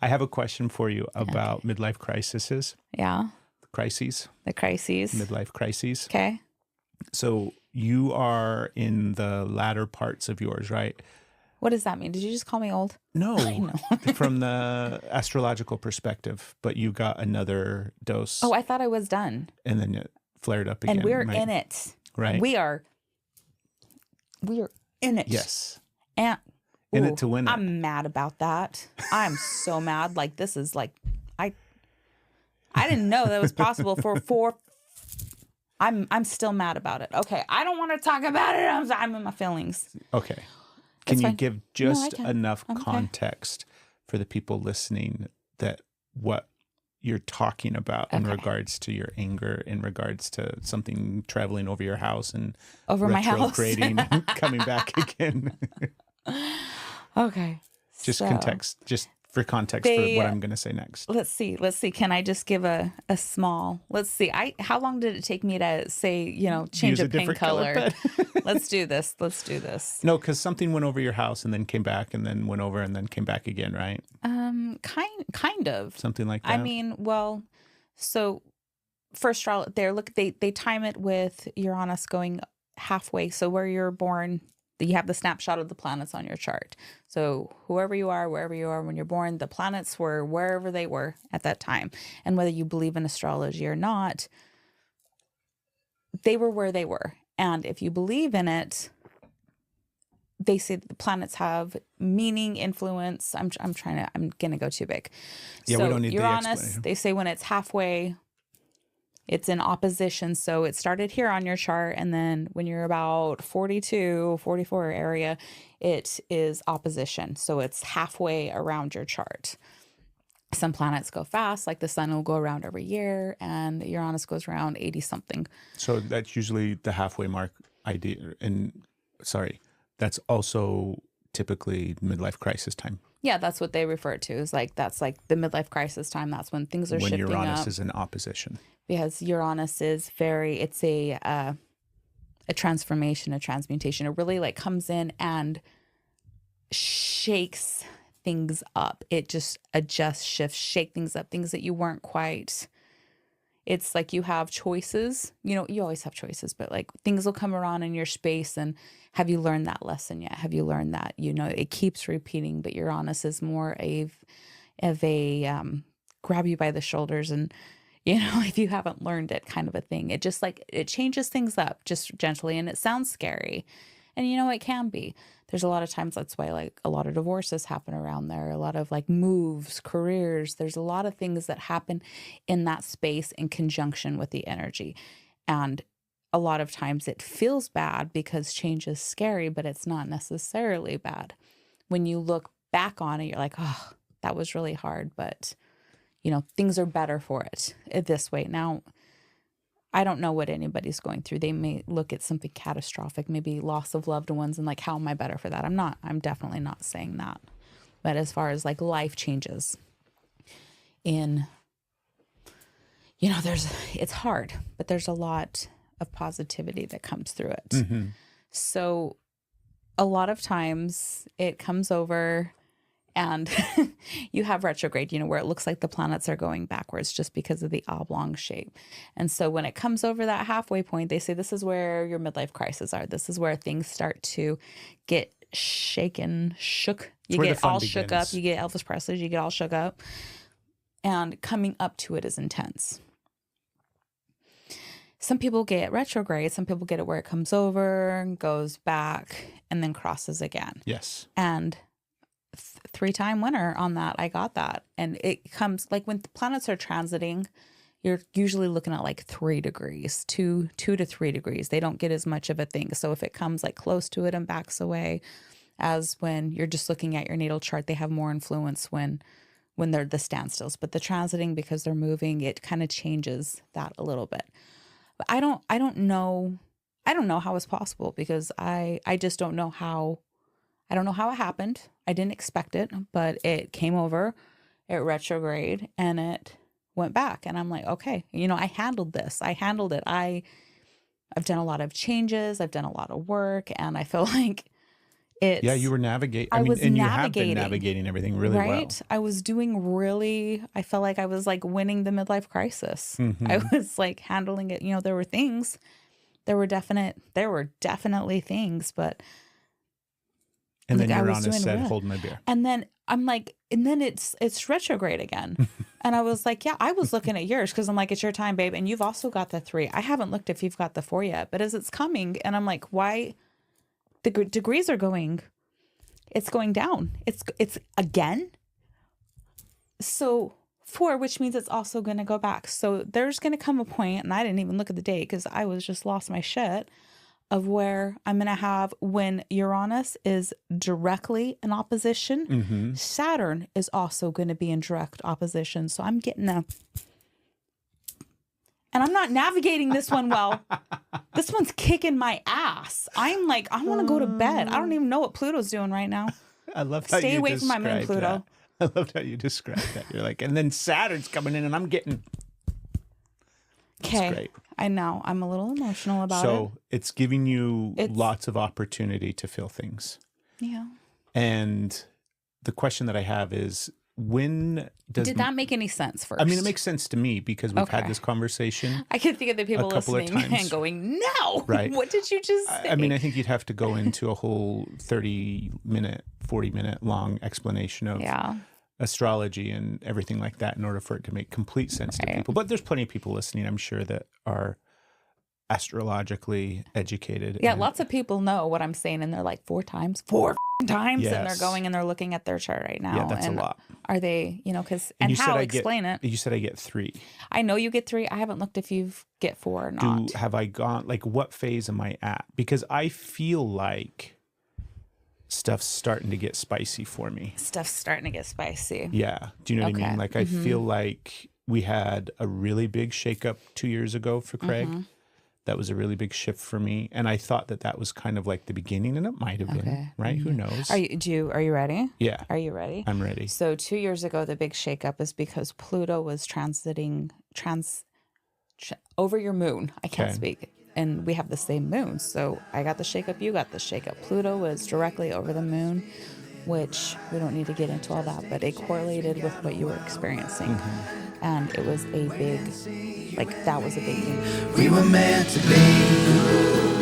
I have a question for you about midlife crises. Yeah. Crises. The crises. Midlife crises. Okay. So you are in the latter parts of yours, right? What does that mean? Did you just call me old? No, from the astrological perspective, but you got another dose. Oh, I thought I was done. And then it flared up again. And we're right? in it. Right. We are in it. Yes. And in it to win it. I'm mad about that. I'm so mad. Like, this is like, I didn't know that was possible for I'm still mad about it. Okay. I don't want to talk about it. I'm in my feelings. Okay. Can you give just enough Okay. context for the people listening that what you're talking about in regards to your anger, in regards to something traveling over your house and over my house, retrograding and coming back again? Okay. Just context, just for context for what I'm going to say next. Let's see. Can I just give a small, let's see. How long did it take me to say, change a pink color? Let's do this. No, because something went over your house and then came back and then went over and then came back again, right? Kind of. Something like that. I mean, well, so for astrology, they time it with Uranus going halfway. So where you're born, you have the snapshot of the planets on your chart. So wherever you are when you're born, the planets were wherever they were at that time. And whether you believe in astrology or not, they were where they were. And if you believe in it, they say that the planets have meaning, influence. I'm going to go too big. Yeah, so we don't need Uranus, the explanation. they say when it's halfway, it's in opposition. So it started here on your chart. And then when you're about 42, 44 area, it is opposition. So it's halfway around your chart. Some planets go fast, like the sun will go around every year, and Uranus goes around 80 something. So that's usually the halfway mark idea. And that's also typically midlife crisis time. Yeah, that's what they refer to is that's like the midlife crisis time. That's when things are shifting up. When Uranus is in opposition. Because Uranus is it's a transformation, a transmutation. It really like comes in and shakes things up. It just adjusts, shifts, shake things up, things that you weren't quite. It's like you have choices. You always have choices, but like things will come around in your space. And have you learned that lesson yet? Have you learned that? It keeps repeating, but Uranus is more of a grab you by the shoulders and, if you haven't learned it kind of a thing. It just like, it changes things up just gently, and it sounds scary. And it can be. There's a lot of times that's why like a lot of divorces happen around there, a lot of like moves, careers. There's a lot of things that happen in that space in conjunction with the energy. And a lot of times it feels bad because change is scary, but it's not necessarily bad. When you look back on it, you're like, oh, that was really hard, but things are better for it this way. Now, I don't know what anybody's going through. They may look at something catastrophic, maybe loss of loved ones, and like, how am I better for that? I'm definitely not saying that. But as far as like life changes it's hard, but there's a lot of positivity that comes through it. Mm-hmm. So a lot of times it comes over and you have retrograde, where it looks like the planets are going backwards just because of the oblong shape. And so when it comes over that halfway point, they say this is where your midlife crises are. This is where things start to get shook. You get all shook up. You get Elvis Presley. You get all shook up. And coming up to it is intense. Some people get retrograde. Some people get it where it comes over, goes back, and then crosses again. Yes. And 3-time winner on that. I got that. And it comes like when the planets are transiting, you're usually looking at like 3 degrees, 2 to 3 degrees. They don't get as much of a thing. So if it comes like close to it and backs away, as when you're just looking at your natal chart, they have more influence when they're the standstills. But the transiting, because they're moving, it kind of changes that a little bit. But I don't know how it's possible, because I just don't know how. I don't know how it happened. I didn't expect it, but it came over, it retrograde, and it went back. And I'm like, okay, I handled this. I handled it. I've done a lot of changes. I've done a lot of work, and I feel like Yeah, you were navigating. I was and you have navigating, been navigating everything really right? I was doing really, I felt like I was like winning the midlife crisis. well. I was like handling it. You know, there were things, there were definitely things, but And like then I was Uranus doing said, really. hold my beer. And then I'm like, and then it's retrograde again. And I was like, yeah, I was looking at yours because I'm like, it's your time, babe. And you've also got the 3. I haven't looked if you've got the 4 yet, but as it's coming, and I'm like, why the degrees are going, it's going down. It's again. So 4, which means it's also going to go back. So there's going to come a point, and I didn't even look at the date because I was just lost my shit, of where I'm going to have, when Uranus is directly in opposition, Saturn is also going to be in direct opposition. So I'm getting and I'm not navigating this one well. This one's kicking my ass. I'm like, I want to go to bed. I don't even know what Pluto's doing right now. I love how Stay you away from my moon, described Pluto. that. I loved how you described that. You're like, and then Saturn's coming in and I'm getting... Okay. Great. I know. I'm a little emotional about it. So it's giving you lots of opportunity to feel things. Yeah. And the question that I have is, when did that make any sense first? I mean, it makes sense to me because we've had this conversation. I can think of the people listening and going, no, right? What did you just say? I mean, I think you'd have to go into a whole 30-minute, 40-minute long explanation of astrology and everything like that in order for it to make complete sense to people. But there's plenty of people listening, I'm sure, that are astrologically educated. Yeah, lots of people know what I'm saying, and they're like 4 times, and they're going and they're looking at their chart right now. Yeah, that's and a lot. Are they, you know, because, and how, explain it. You said I get 3. I know you get 3. I haven't looked if you get 4 or not. Have I gone, like, what phase am I at? Because I feel like stuff's starting to get spicy for me. Stuff's starting to get spicy. Yeah. Do you know what I mean? Like, I feel like we had a really big shakeup 2 years ago for Craig. That was a really big shift for me. And I thought that that was kind of like the beginning, and it might have been, right? Who knows? Are you ready? Yeah. Are you ready? I'm ready. So 2 years ago, the big shakeup is because Pluto was transiting over your moon. I can't speak. And we have the same moon. So I got the shakeup, you got the shakeup. Pluto was directly over the moon, which we don't need to get into all that, but it correlated with what you were experiencing. And it was a big, like, that was a big thing. We were meant to be.